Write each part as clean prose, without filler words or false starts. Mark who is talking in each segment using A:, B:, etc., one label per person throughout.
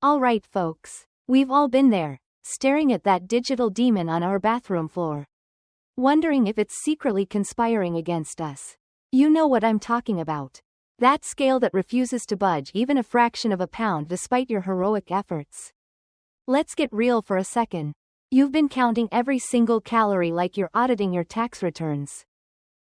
A: Alright folks, we've all been there, staring at that digital demon on our bathroom floor. Wondering if it's secretly conspiring against us. You know what I'm talking about. That scale that refuses to budge even a fraction of a pound despite your heroic efforts. Let's get real for a second. You've been counting every single calorie like you're auditing your tax returns.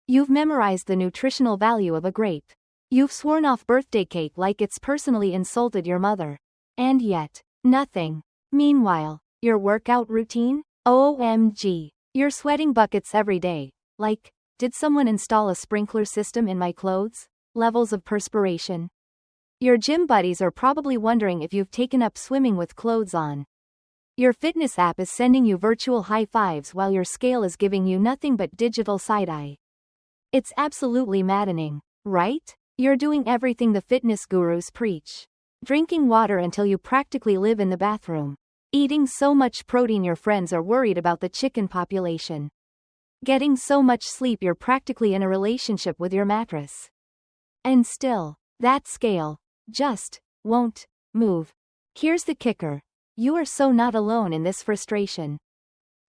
A: You've memorized the nutritional value of a grape. You've sworn off birthday cake like it's personally insulted your mother. And yet, nothing. Meanwhile, your workout routine? OMG. You're sweating buckets every day. Like, did someone install a sprinkler system in my clothes? Levels of perspiration. Your gym buddies are probably wondering if you've taken up swimming with clothes on. Your fitness app is sending you virtual high fives while your scale is giving you nothing but digital side-eye. It's absolutely maddening, right? You're doing everything the fitness gurus preach. Drinking water until you practically live in the bathroom. Eating so much protein your friends are worried about the chicken population. Getting so much sleep you're practically in a relationship with your mattress. And still, that scale just won't move. Here's the kicker. You are so not alone in this frustration.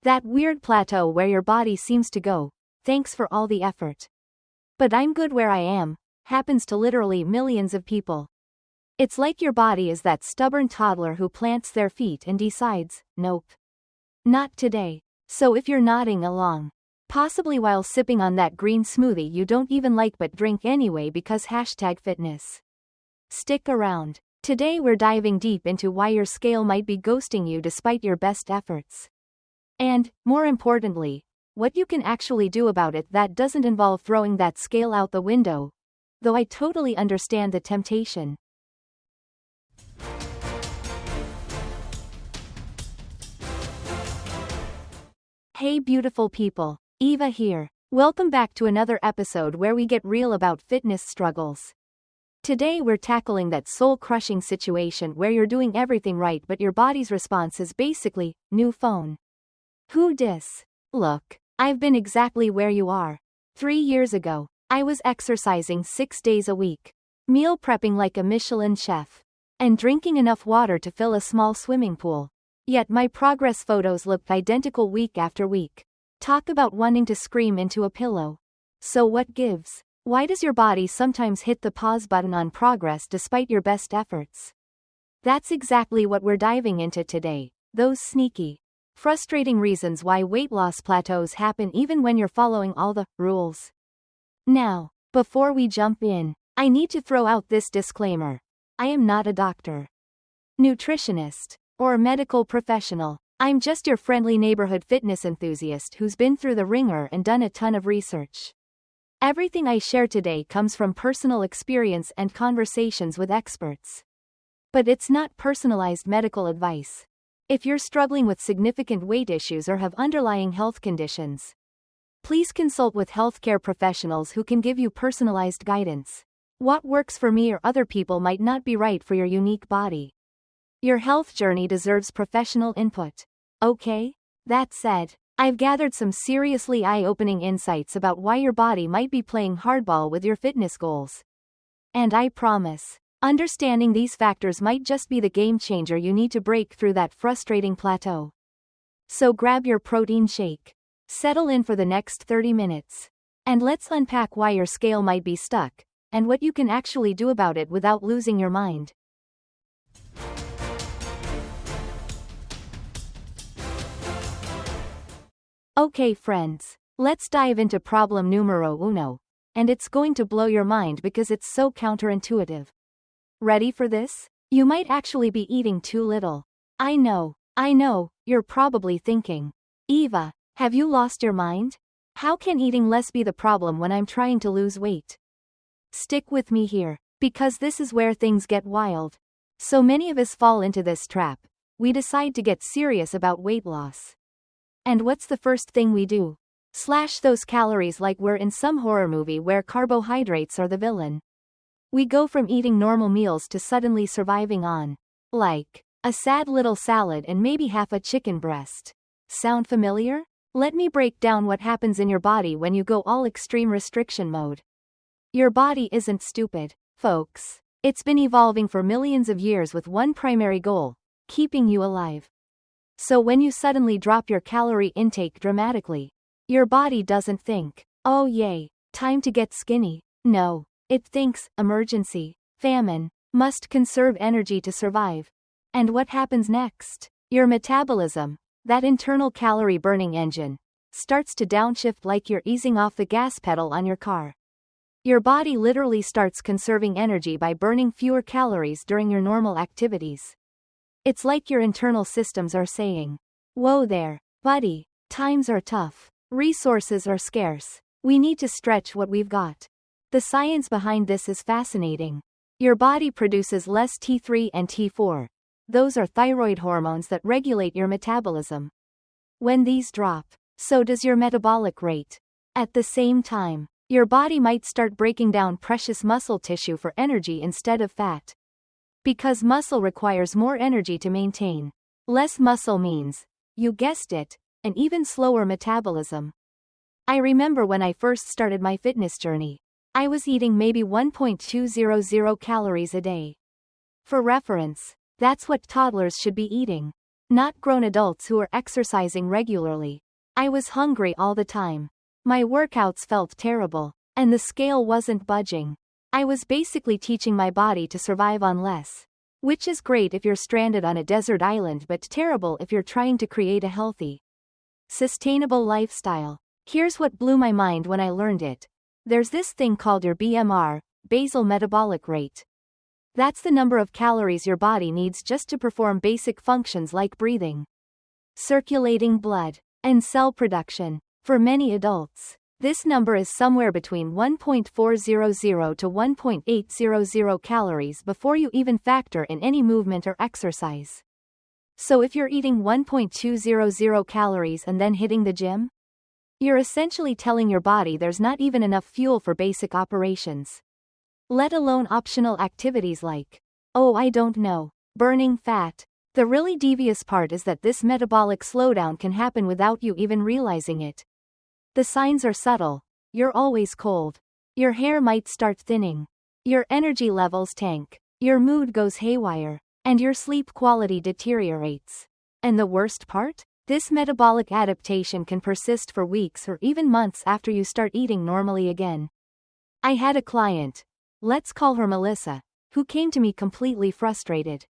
A: That weird plateau where your body seems to go, thanks for all the effort. But I'm good where I am, happens to literally millions of people. It's like your body is that stubborn toddler who plants their feet and decides, nope. Not today. So if you're nodding along, possibly while sipping on that green smoothie you don't even like but drink anyway because #fitness. Stick around. Today we're diving deep into why your scale might be ghosting you despite your best efforts. And, more importantly, what you can actually do about it that doesn't involve throwing that scale out the window. Though I totally understand the temptation. Hey beautiful people, Eva here. Welcome back to another episode where we get real about fitness struggles. Today we're tackling that soul-crushing situation where you're doing everything right but your body's response is basically, new phone. Who dis? Look, I've been exactly where you are. 3 years ago, I was exercising 6 days a week, meal prepping like a Michelin chef, and drinking enough water to fill a small swimming pool. Yet my progress photos looked identical week after week. Talk about wanting to scream into a pillow. So what gives? Why does your body sometimes hit the pause button on progress despite your best efforts? That's exactly what we're diving into today. Those sneaky, frustrating reasons why weight loss plateaus happen even when you're following all the rules. Now, before we jump in, I need to throw out this disclaimer. I am not a doctor, nutritionist, or medical professional. I'm just your friendly neighborhood fitness enthusiast who's been through the ringer and done a ton of research. Everything I share today comes from personal experience and conversations with experts. But it's not personalized medical advice. If you're struggling with significant weight issues or have underlying health conditions, please consult with healthcare professionals who can give you personalized guidance. What works for me or other people might not be right for your unique body. Your health journey deserves professional input. Okay? That said, I've gathered some seriously eye-opening insights about why your body might be playing hardball with your fitness goals. And I promise, understanding these factors might just be the game changer you need to break through that frustrating plateau. So grab your protein shake, settle in for the next 30 minutes, and let's unpack why your scale might be stuck, and what you can actually do about it without losing your mind. Okay friends, let's dive into problem numero uno, and it's going to blow your mind because it's so counterintuitive. Ready for this? You might actually be eating too little. I know, you're probably thinking, Eva, have you lost your mind? How can eating less be the problem when I'm trying to lose weight? Stick with me here, because this is where things get wild. So many of us fall into this trap. We decide to get serious about weight loss. And what's the first thing we do? Slash those calories like we're in some horror movie where carbohydrates are the villain. We go from eating normal meals to suddenly surviving on, like, a sad little salad and maybe half a chicken breast. Sound familiar? Let me break down what happens in your body when you go all extreme restriction mode. Your body isn't stupid, folks. It's been evolving for millions of years with one primary goal: keeping you alive. So when you suddenly drop your calorie intake dramatically, your body doesn't think, oh yay, time to get skinny. No, it thinks, emergency, famine, must conserve energy to survive. And what happens next? Your metabolism, that internal calorie burning engine, starts to downshift like you're easing off the gas pedal on your car. Your body literally starts conserving energy by burning fewer calories during your normal activities. It's like your internal systems are saying, whoa there, buddy, times are tough, resources are scarce, we need to stretch what we've got. The science behind this is fascinating. Your body produces less T3 and T4. Those are thyroid hormones that regulate your metabolism. When these drop, so does your metabolic rate. At the same time, your body might start breaking down precious muscle tissue for energy instead of fat. Because muscle requires more energy to maintain. Less muscle means, you guessed it, an even slower metabolism. I remember when I first started my fitness journey, I was eating maybe 1.200 calories a day. For reference, that's what toddlers should be eating, not grown adults who are exercising regularly. I was hungry all the time. My workouts felt terrible, and the scale wasn't budging. I was basically teaching my body to survive on less. Which is great if you're stranded on a desert island but terrible if you're trying to create a healthy, sustainable lifestyle. Here's what blew my mind when I learned it. There's this thing called your BMR, basal metabolic rate. That's the number of calories your body needs just to perform basic functions like breathing, circulating blood, and cell production. For many adults, this number is somewhere between 1.400 to 1.800 calories before you even factor in any movement or exercise. So if you're eating 1.200 calories and then hitting the gym, you're essentially telling your body there's not even enough fuel for basic operations. Let alone optional activities like, oh I don't know, burning fat. The really devious part is that this metabolic slowdown can happen without you even realizing it. The signs are subtle. You're always cold. Your hair might start thinning. Your energy levels tank. Your mood goes haywire. And your sleep quality deteriorates. And the worst part? This metabolic adaptation can persist for weeks or even months after you start eating normally again. I had a client, let's call her Melissa, who came to me completely frustrated.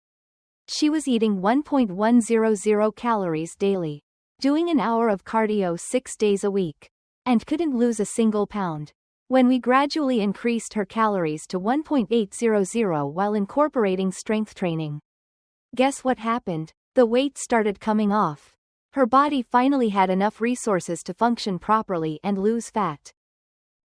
A: She was eating 1.100 calories daily, doing an hour of cardio 6 days a week, and couldn't lose a single pound. When we gradually increased her calories to 1.800 while incorporating strength training, guess what happened? The weight started coming off. Her body finally had enough resources to function properly and lose fat.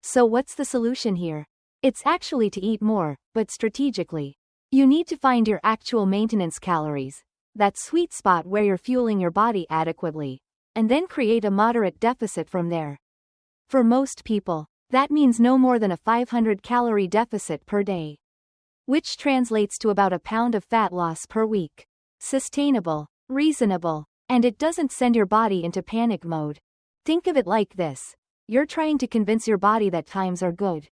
A: So what's the solution here? It's actually to eat more, but strategically. You need to find your actual maintenance calories, that sweet spot where you're fueling your body adequately, and then create a moderate deficit from there. For most people, that means no more than a 500-calorie deficit per day, which translates to about a pound of fat loss per week. Sustainable, reasonable, and it doesn't send your body into panic mode. Think of it like this. You're trying to convince your body that times are good.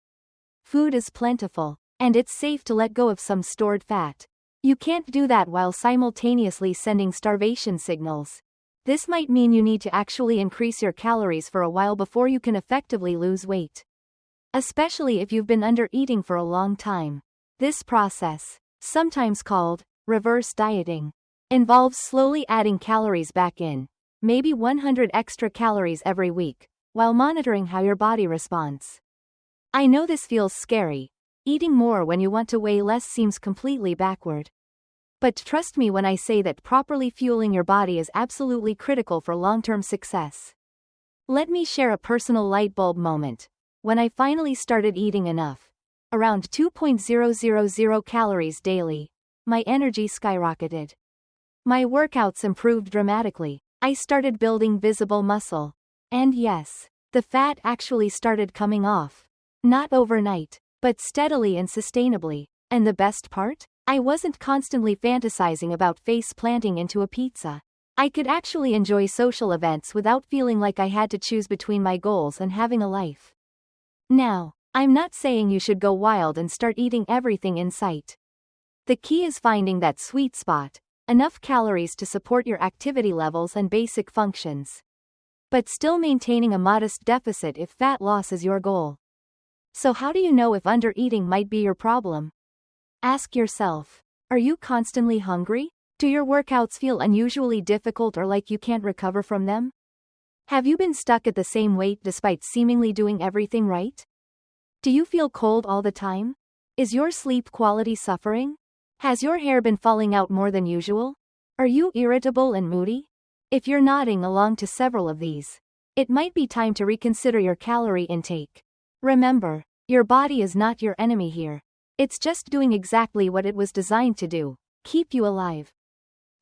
A: Food is plentiful, and it's safe to let go of some stored fat. You can't do that while simultaneously sending starvation signals. This might mean you need to actually increase your calories for a while before you can effectively lose weight. Especially if you've been under-eating for a long time. This process, sometimes called reverse dieting, involves slowly adding calories back in, maybe 100 extra calories every week, while monitoring how your body responds. I know this feels scary. Eating more when you want to weigh less seems completely backward. But trust me when I say that properly fueling your body is absolutely critical for long-term success. Let me share a personal light bulb moment. When I finally started eating enough, around 2.000 calories daily, my energy skyrocketed. My workouts improved dramatically. I started building visible muscle. And yes, the fat actually started coming off. Not overnight, but steadily and sustainably. And the best part? I wasn't constantly fantasizing about face planting into a pizza. I could actually enjoy social events without feeling like I had to choose between my goals and having a life. Now, I'm not saying you should go wild and start eating everything in sight. The key is finding that sweet spot, enough calories to support your activity levels and basic functions. But still maintaining a modest deficit if fat loss is your goal. So how do you know if undereating might be your problem? Ask yourself, are you constantly hungry? Do your workouts feel unusually difficult or like you can't recover from them? Have you been stuck at the same weight despite seemingly doing everything right? Do you feel cold all the time? Is your sleep quality suffering? Has your hair been falling out more than usual? Are you irritable and moody? If you're nodding along to several of these, it might be time to reconsider your calorie intake. Remember, your body is not your enemy here. It's just doing exactly what it was designed to do, keep you alive.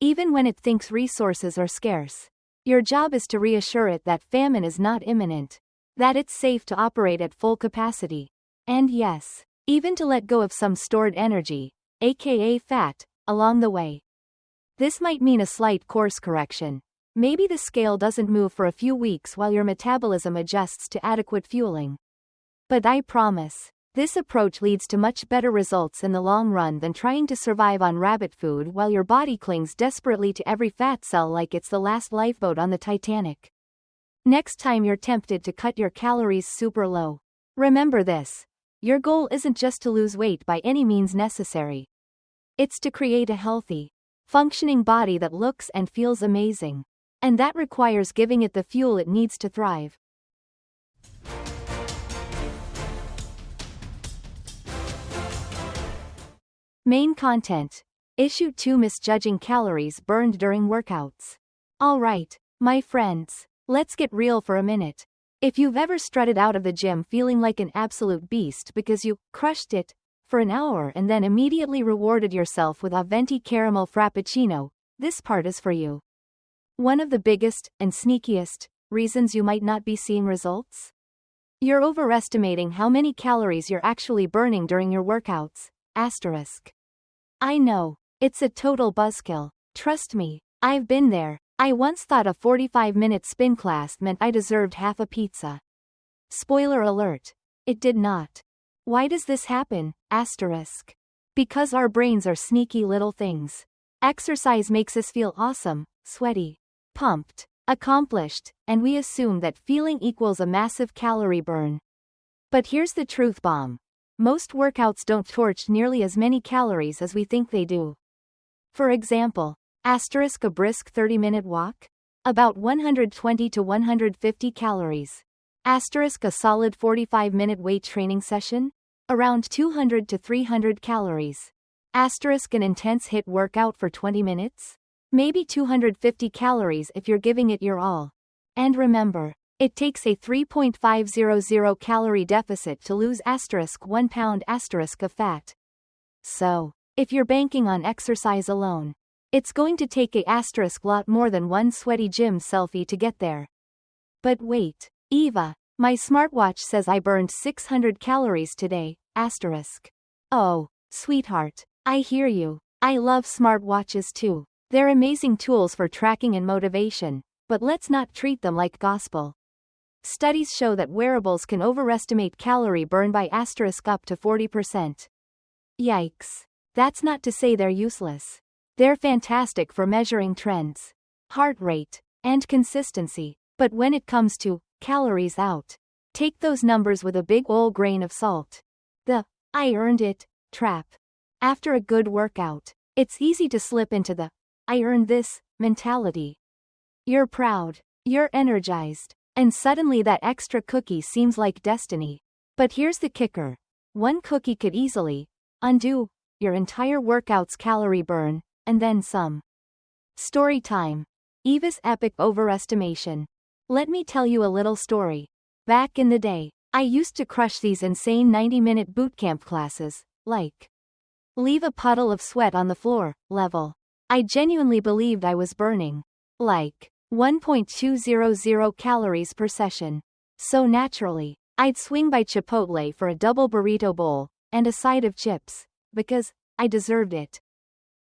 A: Even when it thinks resources are scarce, your job is to reassure it that famine is not imminent, that it's safe to operate at full capacity, and yes, even to let go of some stored energy, aka fat, along the way. This might mean a slight course correction. Maybe the scale doesn't move for a few weeks while your metabolism adjusts to adequate fueling. But I promise, this approach leads to much better results in the long run than trying to survive on rabbit food while your body clings desperately to every fat cell like it's the last lifeboat on the Titanic. Next time you're tempted to cut your calories super low, remember this. Your goal isn't just to lose weight by any means necessary. It's to create a healthy, functioning body that looks and feels amazing. And that requires giving it the fuel it needs to thrive. Main content. Issue 2: Misjudging calories burned during workouts. Alright, my friends, let's get real for a minute. If you've ever strutted out of the gym feeling like an absolute beast because you crushed it for an hour and then immediately rewarded yourself with a venti caramel frappuccino, this part is for you. One of the biggest and sneakiest reasons you might not be seeing results? You're overestimating how many calories you're actually burning during your workouts. Asterisk. I know, it's a total buzzkill. Trust me, I've been there. I once thought a 45-minute spin class meant I deserved half a pizza. Spoiler alert, it did not. Why does this happen? Asterisk. Because our brains are sneaky little things. Exercise makes us feel awesome, sweaty, pumped, accomplished, and we assume that feeling equals a massive calorie burn. But here's the truth bomb. Most workouts don't torch nearly as many calories as we think they do. For example, asterisk a brisk 30-minute walk? About 120 to 150 calories. Asterisk a solid 45-minute weight training session? Around 200 to 300 calories. Asterisk an intense HIIT workout for 20 minutes? Maybe 250 calories if you're giving it your all. And remember, it takes a 3.500 calorie deficit to lose asterisk 1 pound asterisk of fat. So, if you're banking on exercise alone, it's going to take a asterisk lot more than one sweaty gym selfie to get there. But wait, Eva, my smartwatch says I burned 600 calories today, asterisk. Oh, sweetheart, I hear you. I love smartwatches too. They're amazing tools for tracking and motivation, but let's not treat them like gospel. Studies show that wearables can overestimate calorie burn by asterisk up to 40%. Yikes. That's not to say they're useless. They're fantastic for measuring trends, heart rate, and consistency, but when it comes to calories out, take those numbers with a big ol' grain of salt. The I earned it trap. After a good workout, it's easy to slip into the I earned this mentality. You're proud, you're energized, and suddenly that extra cookie seems like destiny. But here's the kicker. One cookie could easily undo your entire workout's calorie burn, and then some. Story time. Eva's epic overestimation. Let me tell you a little story. Back in the day, I used to crush these insane 90-minute bootcamp classes, like leave a puddle of sweat on the floor level. I genuinely believed I was burning like 1.200 calories per session. So naturally, I'd swing by Chipotle for a double burrito bowl and a side of chips, because I deserved it.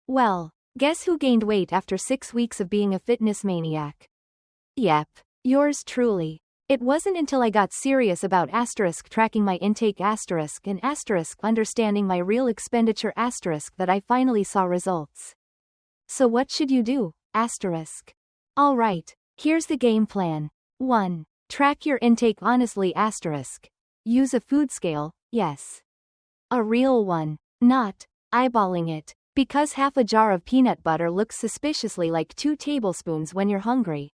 A: Well, guess who gained weight after 6 weeks of being a fitness maniac? Yep, yours truly. It wasn't until I got serious about asterisk tracking my intake asterisk and asterisk understanding my real expenditure asterisk that I finally saw results. So what should you do? Asterisk. Alright, here's the game plan. 1. Track your intake honestly. Asterisk. Use a food scale, yes. A real one. Not eyeballing it. Because half a jar of peanut butter looks suspiciously like 2 tablespoons when you're hungry.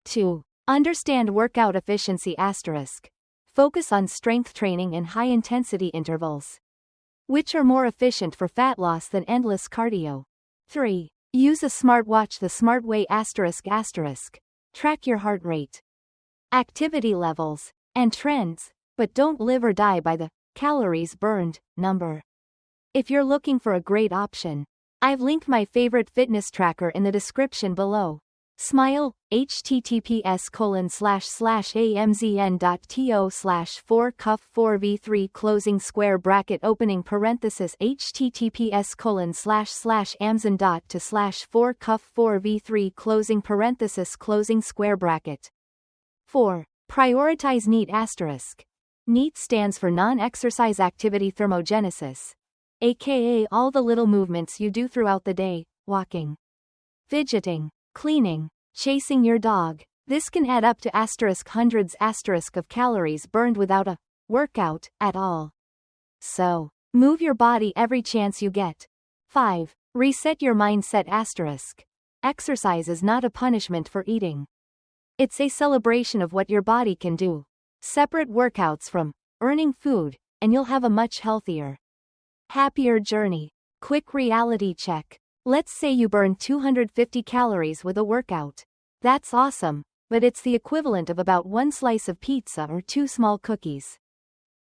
A: 2. Understand workout efficiency. Asterisk. Focus on strength training and high-intensity intervals, which are more efficient for fat loss than endless cardio. 3. Use a smartwatch the smart way. Asterisk. Track your heart rate, activity levels, and trends, but don't live or die by the calories burned number. If you're looking for a great option, I've linked my favorite fitness tracker in the description below. Smile, https://amzn.to/4cuff4v3 closing square bracket opening parenthesis https://amzn.to/4cuff4v3 closing parenthesis closing square bracket. 4. Prioritize NEAT asterisk. NEAT stands for non-exercise activity thermogenesis, aka all the little movements you do throughout the day, walking, fidgeting, cleaning, chasing your dog. This can add up to hundreds of calories burned without a workout at all. So, move your body every chance you get. 5. Reset your mindset asterisk. Exercise is not a punishment for eating. It's a celebration of what your body can do. Separate workouts from earning food, and you'll have a much healthier, happier journey. Quick reality check. Let's say you burn 250 calories with a workout. That's awesome, but it's the equivalent of about 1 slice of pizza or 2 small cookies.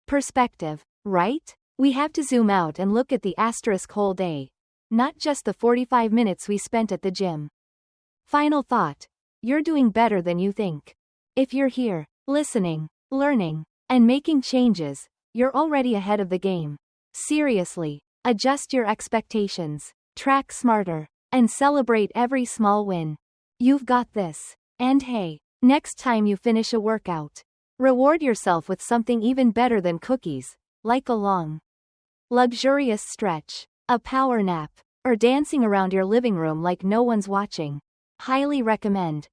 A: Perspective, right? We have to zoom out and look at the whole day, not just the 45 minutes we spent at the gym. Final thought. You're doing better than you think. If you're here, listening, learning, and making changes, you're already ahead of the game. Seriously, adjust your expectations. Track smarter, and celebrate every small win. You've got this. And hey, next time you finish a workout, reward yourself with something even better than cookies, like a long, luxurious stretch, a power nap, or dancing around your living room like no one's watching. Highly recommend.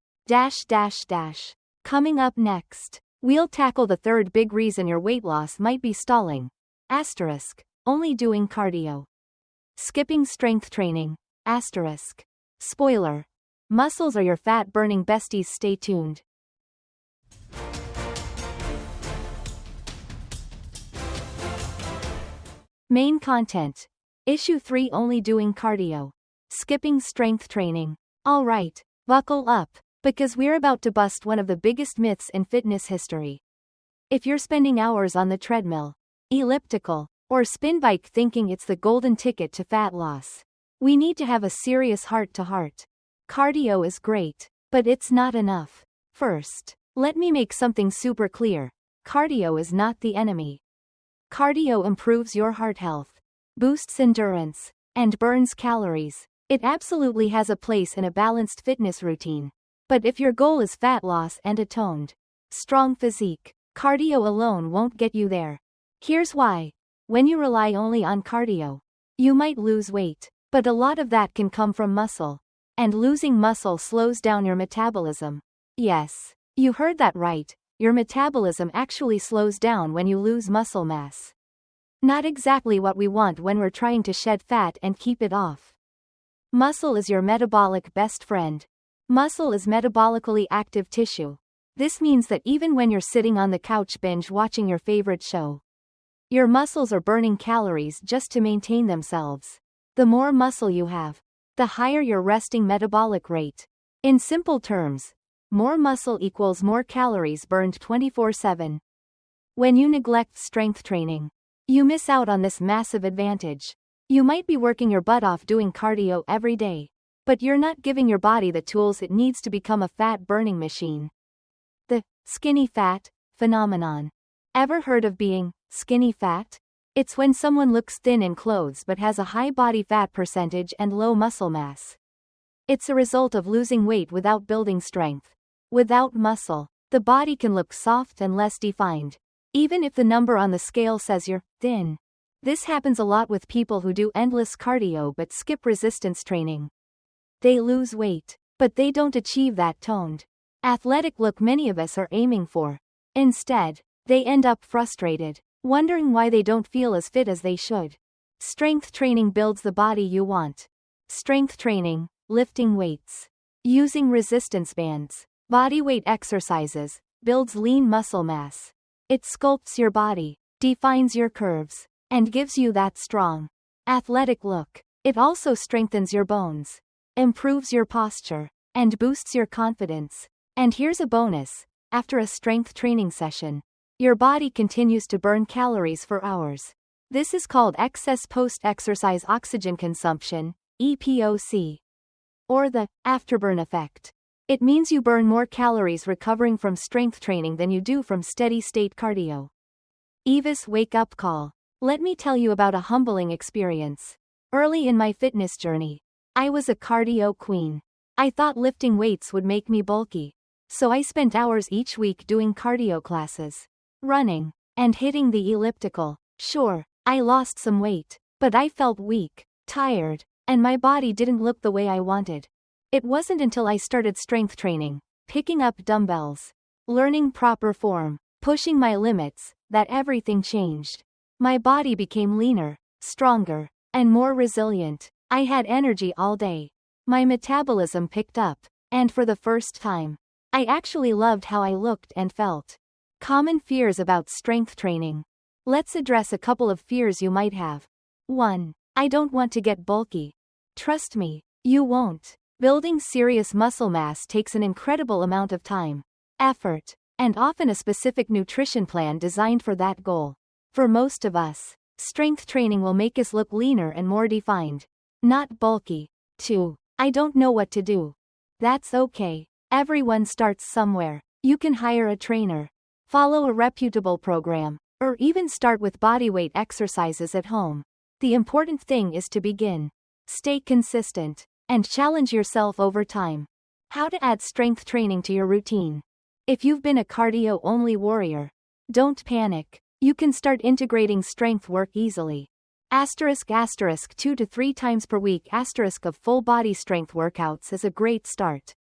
A: Coming up next, we'll tackle the third big reason your weight loss might be stalling. Asterisk. Only doing cardio. Skipping strength training. Asterisk. Spoiler. Muscles are your fat-burning besties. Stay tuned. Main content. Issue 3 Only doing cardio. Skipping strength training. Alright, buckle up, because we're about to bust one of the biggest myths in fitness history. If you're spending hours on the treadmill, elliptical, or spin bike thinking it's the golden ticket to fat loss, we need to have a serious heart-to-heart. Cardio is great, but it's not enough. First, let me make something super clear. Cardio is not the enemy. Cardio improves your heart health, boosts endurance, and burns calories. It absolutely has a place in a balanced fitness routine. But if your goal is fat loss and a toned, strong physique, cardio alone won't get you there. Here's why. When you rely only on cardio, you might lose weight, but a lot of that can come from muscle. And losing muscle slows down your metabolism. Yes, you heard that right. Your metabolism actually slows down when you lose muscle mass. Not exactly what we want when we're trying to shed fat and keep it off. Muscle is your metabolic best friend. Muscle is metabolically active tissue. This means that even when you're sitting on the couch binge watching your favorite show, your muscles are burning calories just to maintain themselves. The more muscle you have, the higher your resting metabolic rate. In simple terms, more muscle equals more calories burned 24/7. When you neglect strength training, you miss out on this massive advantage. You might be working your butt off doing cardio every day, but you're not giving your body the tools it needs to become a fat-burning machine. The skinny fat phenomenon. Ever heard of being skinny fat? It's when someone looks thin in clothes but has a high body fat percentage and low muscle mass. It's a result of losing weight without building strength. Without muscle, the body can look soft and less defined, even if the number on the scale says you're thin. This happens a lot with people who do endless cardio but skip resistance training. They lose weight, but they don't achieve that toned, athletic look many of us are aiming for. Instead, they end up frustrated, wondering why they don't feel as fit as they should. Strength training builds the body you want. Strength training, lifting weights, using resistance bands, bodyweight exercises, builds lean muscle mass. It sculpts your body, defines your curves, and gives you that strong, athletic look. It also strengthens your bones, improves your posture, and boosts your confidence. And here's a bonus: after a strength training session, your body continues to burn calories for hours. This is called excess post-exercise oxygen consumption, EPOC, or the afterburn effect. It means you burn more calories recovering from strength training than you do from steady-state cardio. Eva's wake-up call. Let me tell you about a humbling experience. Early in my fitness journey, I was a cardio queen. I thought lifting weights would make me bulky. So I spent hours each week doing cardio classes, running, and hitting the elliptical. Sure, I lost some weight, but I felt weak, tired, and my body didn't look the way I wanted. It wasn't until I started strength training, picking up dumbbells, learning proper form, pushing my limits, that everything changed. My body became leaner, stronger, and more resilient. I had energy all day. My metabolism picked up, and for the first time, I actually loved how I looked and felt. Common fears about strength training. Let's address a couple of fears you might have. 1. I don't want to get bulky. Trust me, you won't. Building serious muscle mass takes an incredible amount of time, effort, and often a specific nutrition plan designed for that goal. For most of us, strength training will make us look leaner and more defined, not bulky. 2. I don't know what to do. That's okay. Everyone starts somewhere. You can hire a trainer, follow a reputable program, or even start with bodyweight exercises at home. The important thing is to begin, stay consistent, and challenge yourself over time. How to add strength training to your routine. If you've been a cardio-only warrior, don't panic. You can start integrating strength work easily. *** 2 to 3 times per week ** of full body strength workouts is a great start.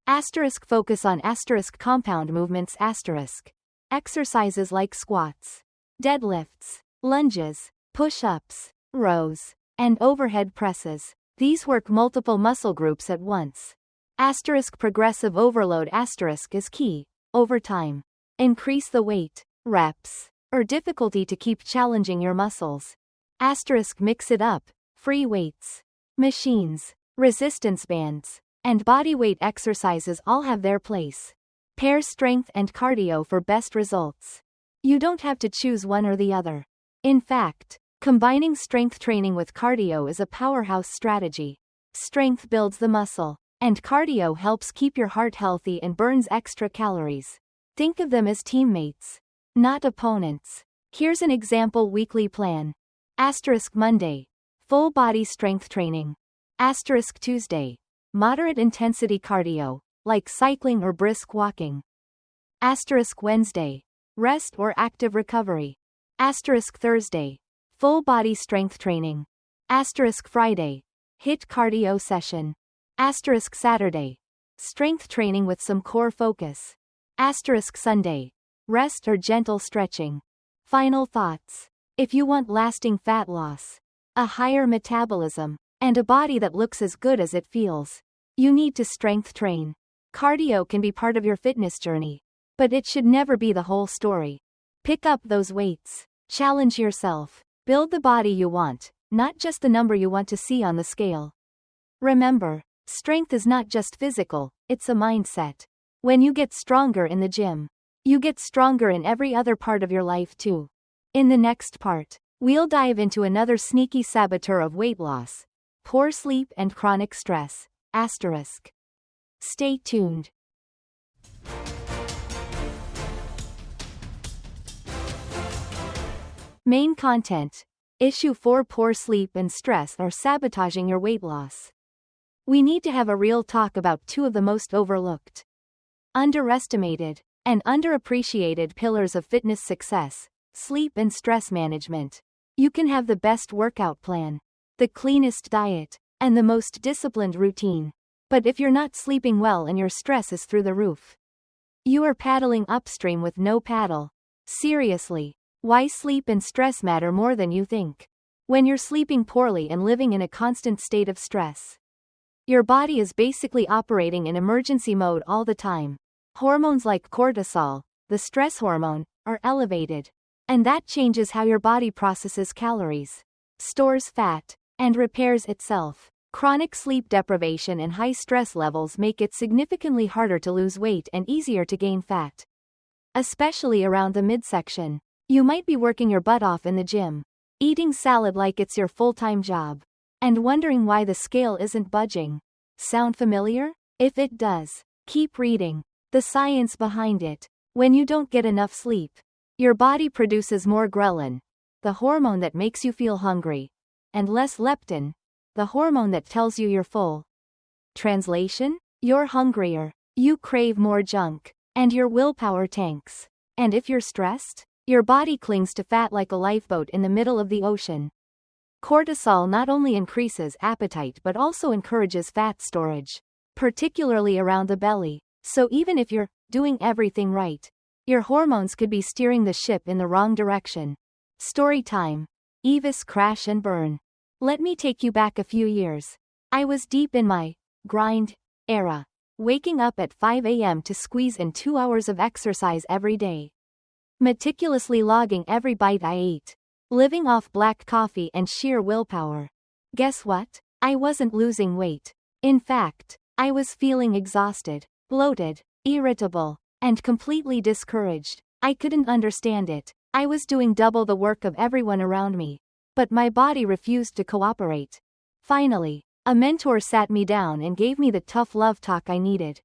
A: * focus on * compound movements * exercises like squats, deadlifts, lunges, push-ups, rows, and overhead presses. These work multiple muscle groups at once. * progressive overload * is key. Over time, increase the weight, reps, or difficulty to keep challenging your muscles. * mix it up. Free weights, machines, resistance bands, and bodyweight exercises all have their place. Pair strength and cardio for best results. You don't have to choose one or the other. In fact, combining strength training with cardio is a powerhouse strategy. Strength builds the muscle, and cardio helps keep your heart healthy and burns extra calories. Think of them as teammates, not opponents. Here's an example weekly plan. * Monday, full body strength training. * Tuesday, moderate intensity cardio, like cycling or brisk walking. * Wednesday, rest or active recovery. * Thursday, full body strength training. * Friday, HIIT cardio session. * Saturday, strength training with some core focus. * Sunday, rest or gentle stretching. Final thoughts. If you want lasting fat loss, a higher metabolism, and a body that looks as good as it feels, you need to strength train. Cardio can be part of your fitness journey, but it should never be the whole story. Pick up those weights, challenge yourself, build the body you want, not just the number you want to see on the scale. Remember, strength is not just physical, it's a mindset. When you get stronger in the gym, you get stronger in every other part of your life too. In the next part, we'll dive into another sneaky saboteur of weight loss: poor sleep and chronic stress. *. Stay tuned. Main content. Issue 4: poor sleep and stress are sabotaging your weight loss. We need to have a real talk about two of the most overlooked, underestimated, and underappreciated pillars of fitness success: sleep and stress management. You can have the best workout plan, the cleanest diet, and the most disciplined routine. But if you're not sleeping well and your stress is through the roof, you are paddling upstream with no paddle. Seriously, why sleep and stress matter more than you think. When you're sleeping poorly and living in a constant state of stress, your body is basically operating in emergency mode all the time. Hormones like cortisol, the stress hormone, are elevated. And that changes how your body processes calories, stores fat, and repairs itself. Chronic sleep deprivation and high stress levels make it significantly harder to lose weight and easier to gain fat, especially around the midsection. You might be working your butt off in the gym, eating salad like it's your full-time job, and wondering why the scale isn't budging. Sound familiar? If it does, keep reading. The science behind it. When you don't get enough sleep, your body produces more ghrelin, the hormone that makes you feel hungry, and less leptin, the hormone that tells you you're full. Translation? You're hungrier, you crave more junk, and your willpower tanks. And if you're stressed, your body clings to fat like a lifeboat in the middle of the ocean. Cortisol not only increases appetite but also encourages fat storage, particularly around the belly. So even if you're doing everything right, your hormones could be steering the ship in the wrong direction. Story time. Eva's crash and burn. Let me take you back a few years. I was deep in my grind era, waking up at 5 a.m. to squeeze in 2 hours of exercise every day, meticulously logging every bite I ate, living off black coffee and sheer willpower. Guess what? I wasn't losing weight. In fact, I was feeling exhausted, bloated, irritable, and completely discouraged. I couldn't understand it. I was doing double the work of everyone around me, but my body refused to cooperate. Finally, a mentor sat me down and gave me the tough love talk I needed.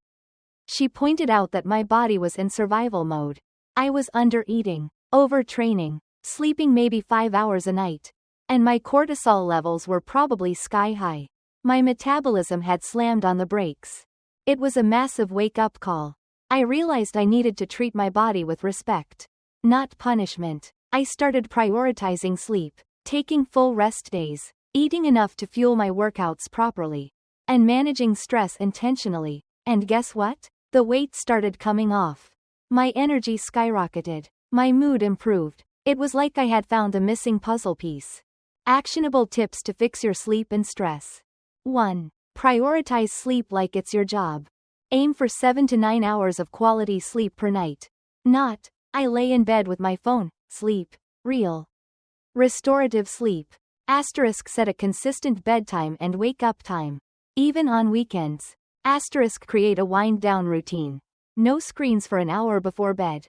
A: She pointed out that my body was in survival mode. I was under-eating, overtraining, sleeping maybe 5 hours a night, and my cortisol levels were probably sky-high. My metabolism had slammed on the brakes. It was a massive wake-up call. I realized I needed to treat my body with respect, not punishment. I started prioritizing sleep, taking full rest days, eating enough to fuel my workouts properly, and managing stress intentionally. And guess what? The weight started coming off. My energy skyrocketed. My mood improved. It was like I had found the missing puzzle piece. Actionable tips to fix your sleep and stress. 1. Prioritize sleep like it's your job. Aim for 7 to 9 hours of quality sleep per night. Not, I lay in bed with my phone, sleep. Real. Restorative sleep. Set a consistent bedtime and wake-up time. Even on weekends. Create a wind-down routine. No screens for an hour before bed.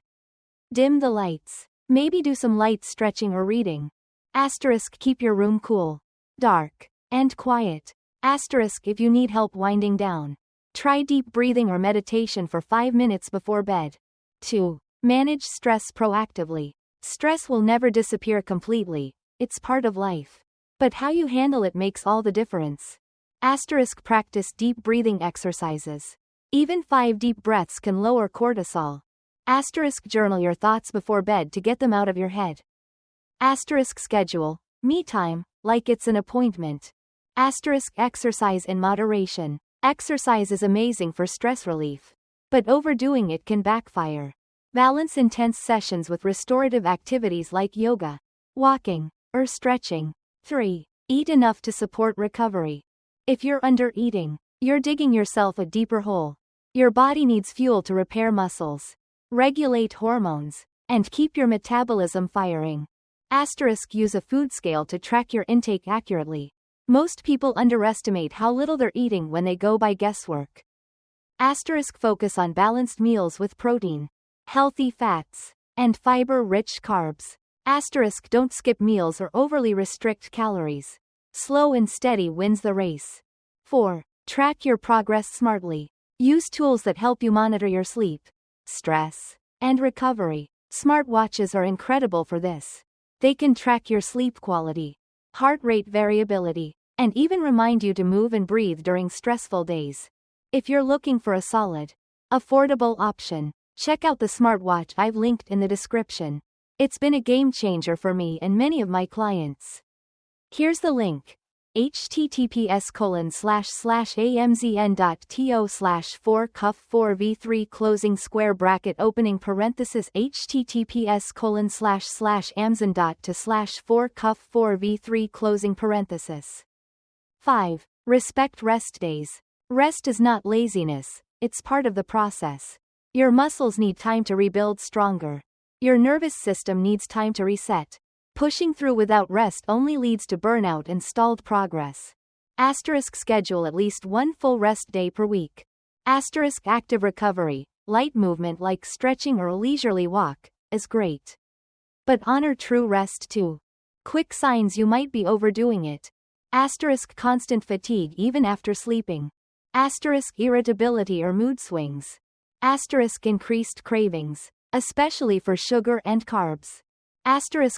A: Dim the lights. Maybe do some light stretching or reading. Keep your room cool, dark, and quiet. If you need help winding down, try deep breathing or meditation for 5 minutes before bed. 2. Manage stress proactively. Stress will never disappear completely, it's part of life. But how you handle it makes all the difference. Practice deep breathing exercises. Even 5 deep breaths can lower cortisol. Journal your thoughts before bed to get them out of your head. Schedule me time like it's an appointment. Exercise in moderation. Exercise is amazing for stress relief, but overdoing it can backfire. Balance intense sessions with restorative activities like yoga, walking, or stretching. 3. Eat enough to support recovery. If you're under-eating, you're digging yourself a deeper hole. Your body needs fuel to repair muscles, regulate hormones, and keep your metabolism firing. Use a food scale to track your intake accurately. Most people underestimate how little they're eating when they go by guesswork. Focus on balanced meals with protein, healthy fats, and fiber-rich carbs. Don't skip meals or overly restrict calories. Slow and steady wins the race. 4. Track your progress smartly. Use tools that help you monitor your sleep, stress, and recovery. Smartwatches are incredible for this. They can track your sleep quality, heart rate variability, and even remind you to move and breathe during stressful days. If you're looking for a solid, affordable option, check out the smartwatch I've linked in the description. It's been a game changer for me and many of my clients. Here's the link. https://amzn.to/4cuff4v3 closing square bracket opening parenthesis https://amzn.to/4cuff4v3 closing parenthesis. 5. Respect rest days. Rest is not laziness, it's part of the process. Your muscles need time to rebuild stronger. Your nervous system needs time to reset. Pushing through without rest only leads to burnout and stalled progress. Schedule at least one full rest day per week. Active recovery, light movement like stretching or a leisurely walk, is great. But honor true rest too. Quick signs you might be overdoing it. Constant fatigue even after sleeping. Irritability or mood swings. Increased cravings, especially for sugar and carbs.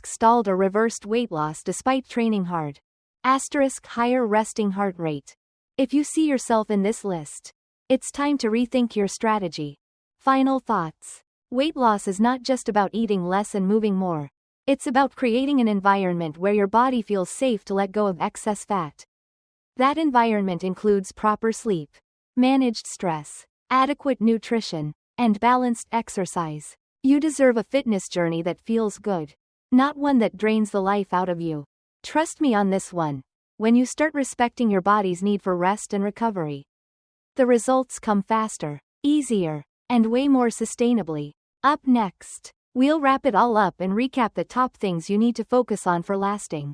A: Stalled or reversed weight loss despite training hard. Higher resting heart rate. If you see yourself in this list, it's time to rethink your strategy. Final thoughts. Weight loss is not just about eating less and moving more. It's about creating an environment where your body feels safe to let go of excess fat. That environment includes proper sleep, managed stress, adequate nutrition, and balanced exercise. You deserve a fitness journey that feels good, not one that drains the life out of you. Trust me on this one. When you start respecting your body's need for rest and recovery, the results come faster, easier, and way more sustainably. Up next, we'll wrap it all up and recap the top things you need to focus on for lasting,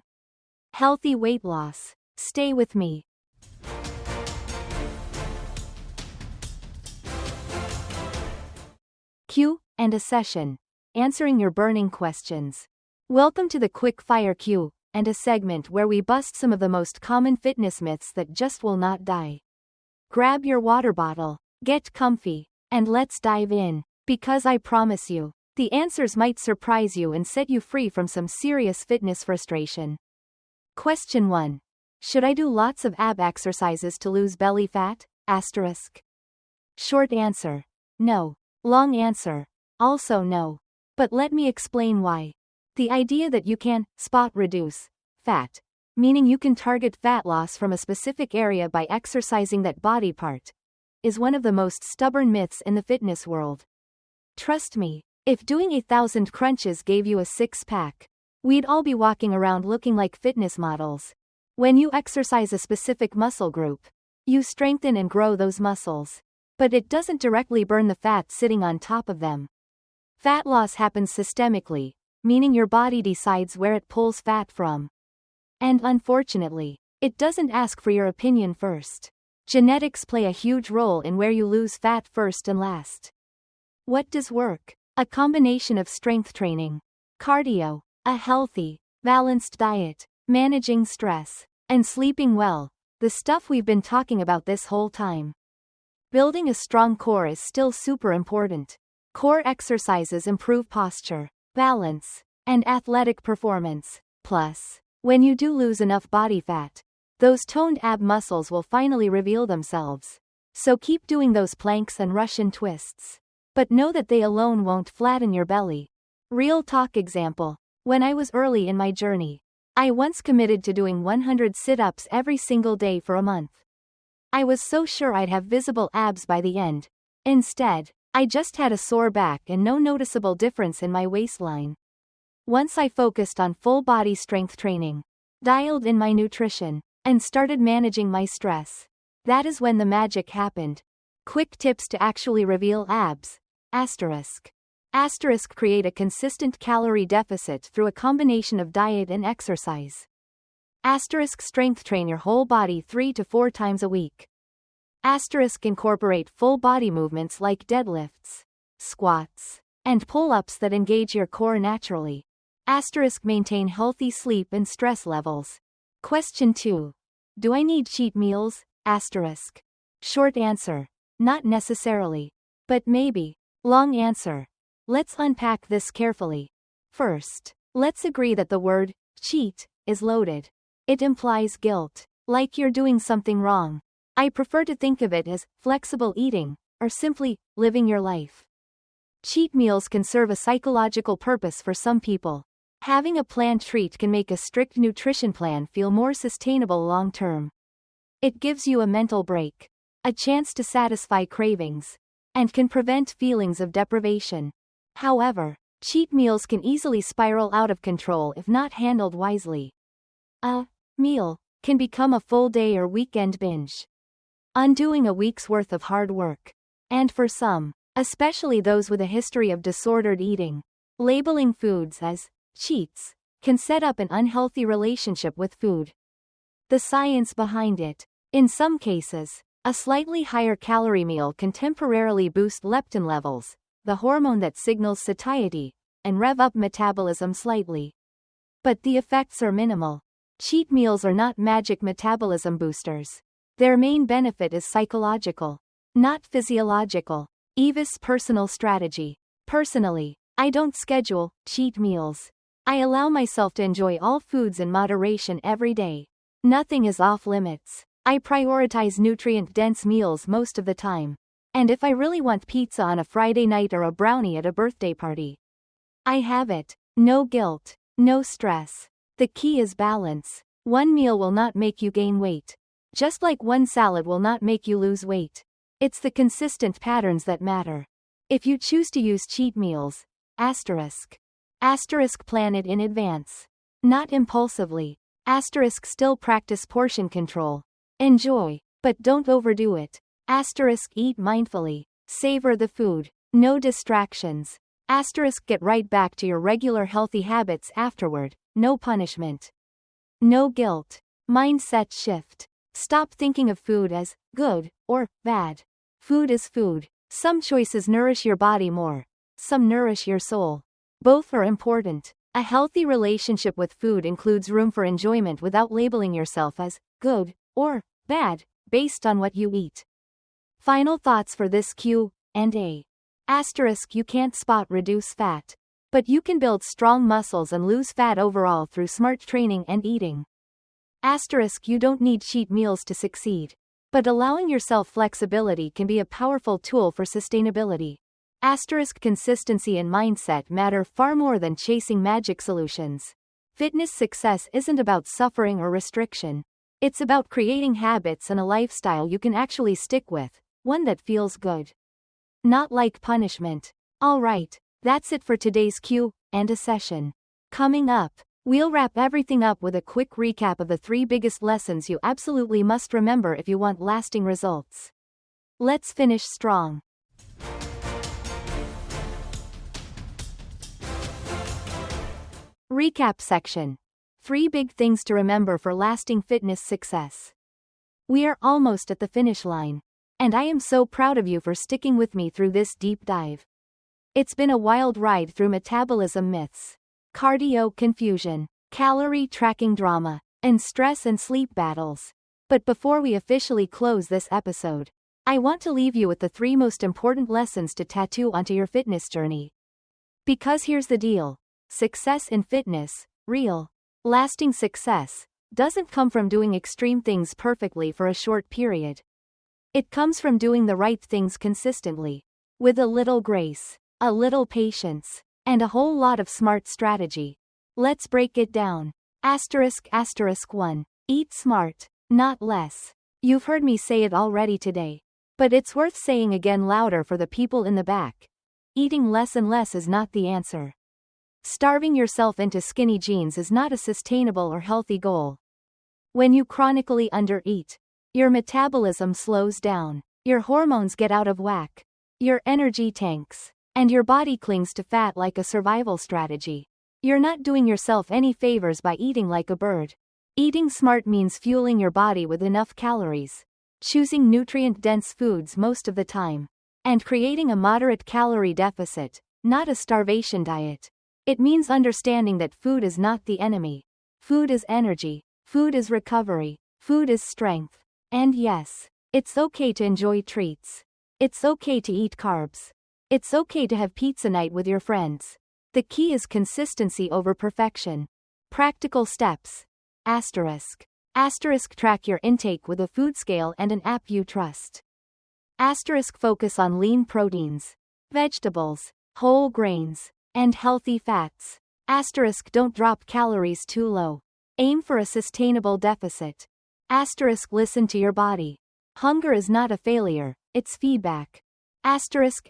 A: healthy weight loss. Stay with me. Q&A session. Answering your burning questions. Welcome to the Quick Fire Q&A segment where we bust some of the most common fitness myths that just will not die. Grab your water bottle, get comfy, and let's dive in, because I promise you, the answers might surprise you and set you free from some serious fitness frustration. Question 1. Should I do lots of ab exercises to lose belly fat? Short answer. No. Long answer. Also no. But let me explain why. The idea that you can spot reduce fat, meaning you can target fat loss from a specific area by exercising that body part, is one of the most stubborn myths in the fitness world. Trust me, if doing 1,000 crunches gave you a six-pack, we'd all be walking around looking like fitness models. When you exercise a specific muscle group, you strengthen and grow those muscles. But it doesn't directly burn the fat sitting on top of them. Fat loss happens systemically, meaning your body decides where it pulls fat from. And unfortunately, it doesn't ask for your opinion first. Genetics play a huge role in where you lose fat first and last. What does work? A combination of strength training, cardio, a healthy, balanced diet, managing stress, and sleeping well, the stuff we've been talking about this whole time. Building a strong core is still super important. Core exercises improve posture, balance, and athletic performance. Plus, when you do lose enough body fat, those toned ab muscles will finally reveal themselves. So keep doing those planks and Russian twists. But know that they alone won't flatten your belly. Real talk example. When I was early in my journey, I once committed to doing 100 sit-ups every single day for a month. I was so sure I'd have visible abs by the end. Instead, I just had a sore back and no noticeable difference in my waistline. Once I focused on full body strength training, dialed in my nutrition, and started managing my stress, that is when the magic happened. Quick tips to actually reveal abs. Create a consistent calorie deficit through a combination of diet and exercise. Strength train your whole body 3 to 4 times a week. Incorporate full body movements like deadlifts, squats, and pull-ups that engage your core naturally. Maintain healthy sleep and stress levels. Question 2. Do I need cheat meals? Short answer. Not necessarily. But maybe. Long answer. Let's unpack this carefully. First, let's agree that the word cheat is loaded. It implies guilt, like you're doing something wrong. I prefer to think of it as flexible eating, or simply living your life. Cheat meals can serve a psychological purpose for some people. Having a planned treat can make a strict nutrition plan feel more sustainable long term. It gives you a mental break, a chance to satisfy cravings, and can prevent feelings of deprivation. However, cheat meals can easily spiral out of control if not handled wisely. A meal can become a full day or weekend binge, undoing a week's worth of hard work. And for some, especially those with a history of disordered eating, labeling foods as cheats can set up an unhealthy relationship with food. The science behind it. In some cases, a slightly higher calorie meal can temporarily boost leptin levels, the hormone that signals satiety, and rev up metabolism slightly. But the effects are minimal. Cheat meals are not magic metabolism boosters. Their main benefit is psychological, not physiological. Eva's personal strategy. Personally, I don't schedule cheat meals. I allow myself to enjoy all foods in moderation every day. Nothing is off limits. I prioritize nutrient-dense meals most of the time. And if I really want pizza on a Friday night or a brownie at a birthday party, I have it. No guilt, no stress. The key is balance. One meal will not make you gain weight, just like one salad will not make you lose weight. It's the consistent patterns that matter. If you choose to use cheat meals, plan it in advance. Not impulsively. Still practice portion control. Enjoy, but don't overdo it. Eat mindfully. Savor the food. No distractions. Get right back to your regular healthy habits afterward. No punishment. No guilt. Mindset shift. Stop thinking of food as good or bad. Food is food. Some choices nourish your body more. Some nourish your soul. Both are important. A healthy relationship with food includes room for enjoyment without labeling yourself as good or bad based on what you eat. Final thoughts for this Q&A. You can't reduce fat, but you can build strong muscles and lose fat overall through smart training and eating. You don't need cheat meals to succeed, but allowing yourself flexibility can be a powerful tool for sustainability. Consistency and mindset matter far more than chasing magic solutions. Fitness success isn't about suffering or restriction. It's about creating habits and a lifestyle you can actually stick with, one that feels good, not like punishment. Alright, that's it for today's Q&A session. Coming up, we'll wrap everything up with a quick recap of the 3 biggest lessons you absolutely must remember if you want lasting results. Let's finish strong. Recap section. 3 big things to remember for lasting fitness success. We are almost at the finish line, and I am so proud of you for sticking with me through this deep dive. It's been a wild ride through metabolism myths, cardio confusion, calorie tracking drama, and stress and sleep battles. But before we officially close this episode, I want to leave you with the 3 most important lessons to tattoo onto your fitness journey. Because here's the deal. Success in fitness, real, lasting success, doesn't come from doing extreme things perfectly for a short period. It comes from doing the right things consistently, with a little grace, a little patience, and a whole lot of smart strategy. Let's break it down. 1. Eat smart, not less. You've heard me say it already today, but it's worth saying again louder for the people in the back. Eating less and less is not the answer. Starving yourself into skinny jeans is not a sustainable or healthy goal. When you chronically undereat, your metabolism slows down, your hormones get out of whack, your energy tanks, and your body clings to fat like a survival strategy. You're not doing yourself any favors by eating like a bird. Eating smart means fueling your body with enough calories, choosing nutrient-dense foods most of the time, and creating a moderate calorie deficit, not a starvation diet. It means understanding that food is not the enemy. Food is energy. Food is recovery. Food is strength. And yes, it's okay to enjoy treats. It's okay to eat carbs. It's okay to have pizza night with your friends. The key is consistency over perfection. Practical steps. Track your intake with a food scale and an app you trust. Focus on lean proteins, vegetables, whole grains, and healthy fats. Asterisk don't drop calories too low. Aim for a sustainable deficit. Asterisk listen to your body. Hunger is not a failure, it's feedback. Asterisk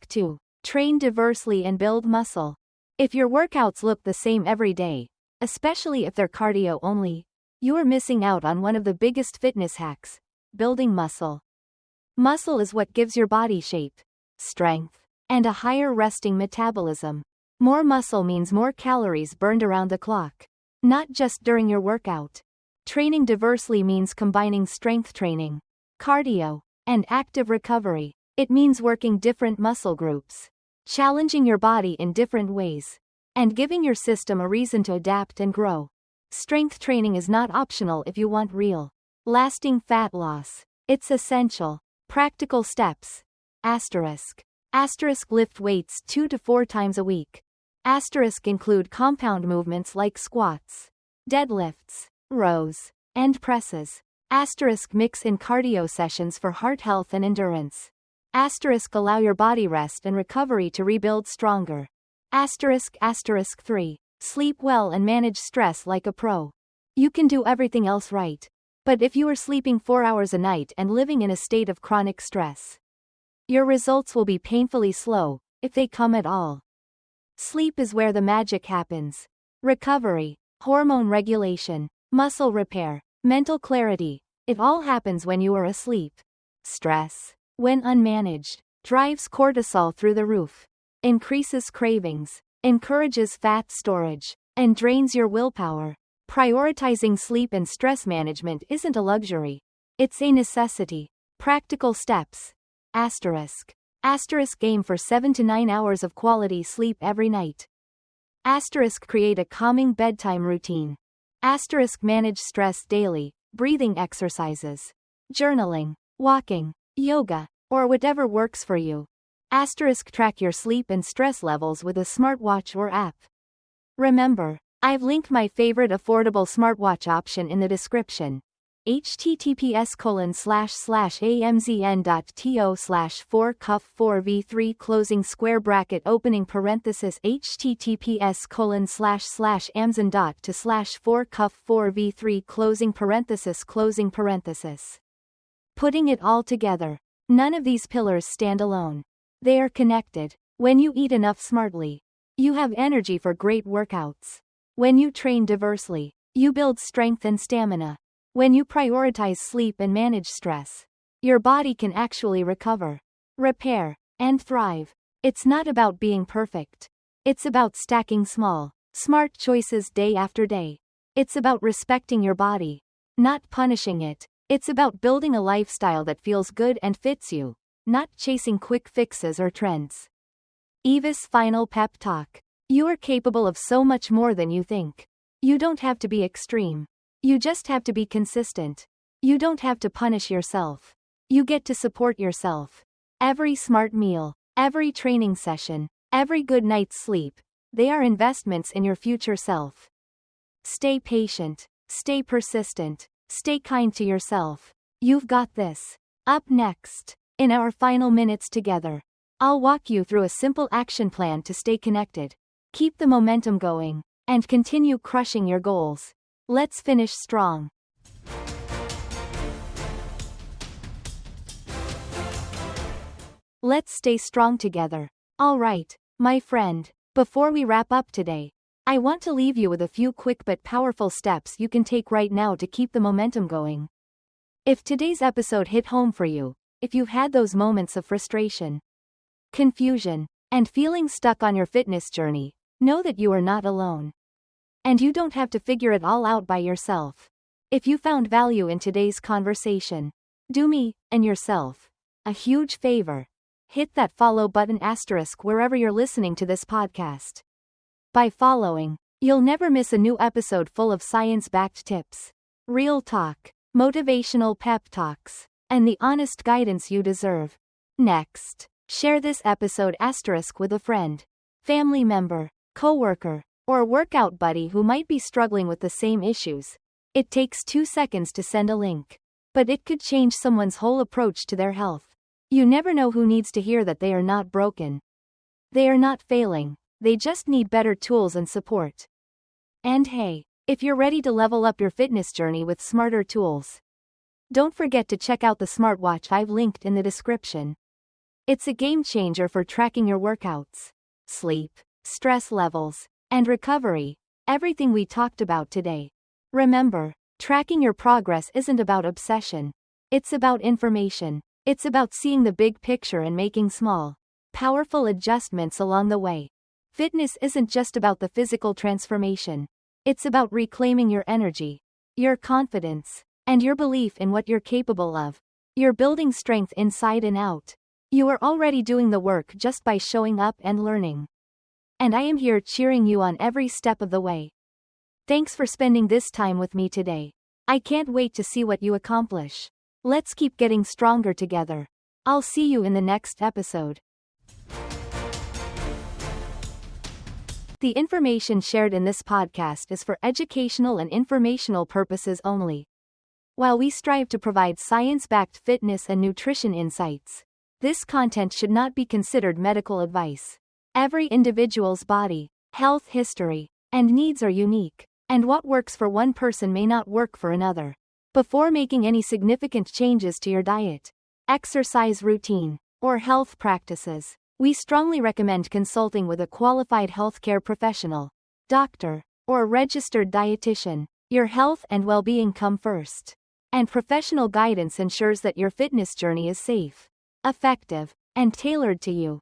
A: 2. Train diversely and build muscle. If your workouts look the same every day, especially if they're cardio only, you are missing out on one of the biggest fitness hacks: building muscle. Muscle is what gives your body shape, strength, and a higher resting metabolism. More muscle means more calories burned around the clock, not just during your workout. Training diversely means combining strength training, cardio, and active recovery. It means working different muscle groups, challenging your body in different ways, and giving your system a reason to adapt and grow. Strength training is not optional if you want real, lasting fat loss. It's essential. Practical steps. Asterisk. Lift weights 2 to 4 times a week. Asterisk include compound movements like squats, deadlifts, rows, and presses. Asterisk mix in cardio sessions for heart health and endurance. Asterisk allow your body rest and recovery to rebuild stronger. Asterisk 3. Sleep well and manage stress like a pro. You can do everything else right. But if you are sleeping 4 hours a night and living in a state of chronic stress, your results will be painfully slow, if they come at all. Sleep is where the magic happens. Recovery, hormone regulation, muscle repair, mental clarity, it all happens when you are asleep. Stress, when unmanaged, drives cortisol through the roof, increases cravings, encourages fat storage, and drains your willpower. Prioritizing sleep and stress management isn't a luxury. It's a necessity. Practical steps. Asterisk aim for 7 to 9 hours of quality sleep every night. Asterisk create a calming bedtime routine. Asterisk manage stress daily, breathing exercises, journaling, walking, yoga, or whatever works for you. Asterisk track your sleep and stress levels with a smartwatch or app. Remember, I've linked my favorite affordable smartwatch option in the description. https://amzn.to/4cuff4v3 closing square bracket opening parenthesis https://amzn.to/4cuff4v3 closing parenthesis. Putting it all together, none of these pillars stand alone. They are connected. When you eat enough smartly, you have energy for great workouts. When you train diversely, you build strength and stamina. When you prioritize sleep and manage stress, your body can actually recover, repair, and thrive. It's not about being perfect. It's about stacking small, smart choices day after day. It's about respecting your body, not punishing it. It's about building a lifestyle that feels good and fits you, not chasing quick fixes or trends. Eva's final pep talk. You are capable of so much more than you think. You don't have to be extreme. You just have to be consistent. You don't have to punish yourself. You get to support yourself. Every smart meal, every training session, every good night's sleep, they are investments in your future self. Stay patient, stay persistent, stay kind to yourself. You've got this. Up next, in our final minutes together, I'll walk you through a simple action plan to stay connected, keep the momentum going, and continue crushing your goals. Let's finish strong. Let's stay strong together. Alright, my friend, before we wrap up today, I want to leave you with a few quick but powerful steps you can take right now to keep the momentum going. If today's episode hit home for you, if you've had those moments of frustration, confusion, and feeling stuck on your fitness journey, know that you are not alone. And you don't have to figure it all out by yourself. If you found value in today's conversation, do me, and yourself, a huge favor. Hit that follow button * wherever you're listening to this podcast. By following, you'll never miss a new episode full of science-backed tips, real talk, motivational pep talks, and the honest guidance you deserve. Next, share this episode * with a friend, family member, coworker, or workout buddy who might be struggling with the same issues. It takes 2 seconds to send a link, but it could change someone's whole approach to their health. You never know who needs to hear that they are not broken. They are not failing. they just need better tools and support. And hey, if you're ready to level up your fitness journey with smarter tools, don't forget to check out the smartwatch I've linked in the description. It's a game changer for tracking your workouts, sleep, stress levels, and recovery, everything we talked about today. Remember, tracking your progress isn't about obsession. It's about information. It's about seeing the big picture and making small, powerful adjustments along the way. Fitness isn't just about the physical transformation. It's about reclaiming your energy, your confidence, and your belief in what you're capable of. You're building strength inside and out. You are already doing the work just by showing up and learning. And I am here cheering you on every step of the way. Thanks for spending this time with me today. I can't wait to see what you accomplish. Let's keep getting stronger together. I'll see you in the next episode. The information shared in this podcast is for educational and informational purposes only. While we strive to provide science-backed fitness and nutrition insights, this content should not be considered medical advice. Every individual's body, health history, and needs are unique, and what works for one person may not work for another. Before making any significant changes to your diet, exercise routine, or health practices, we strongly recommend consulting with a qualified healthcare professional, doctor, or registered dietitian. Your health and well-being come first, and professional guidance ensures that your fitness journey is safe, effective, and tailored to you.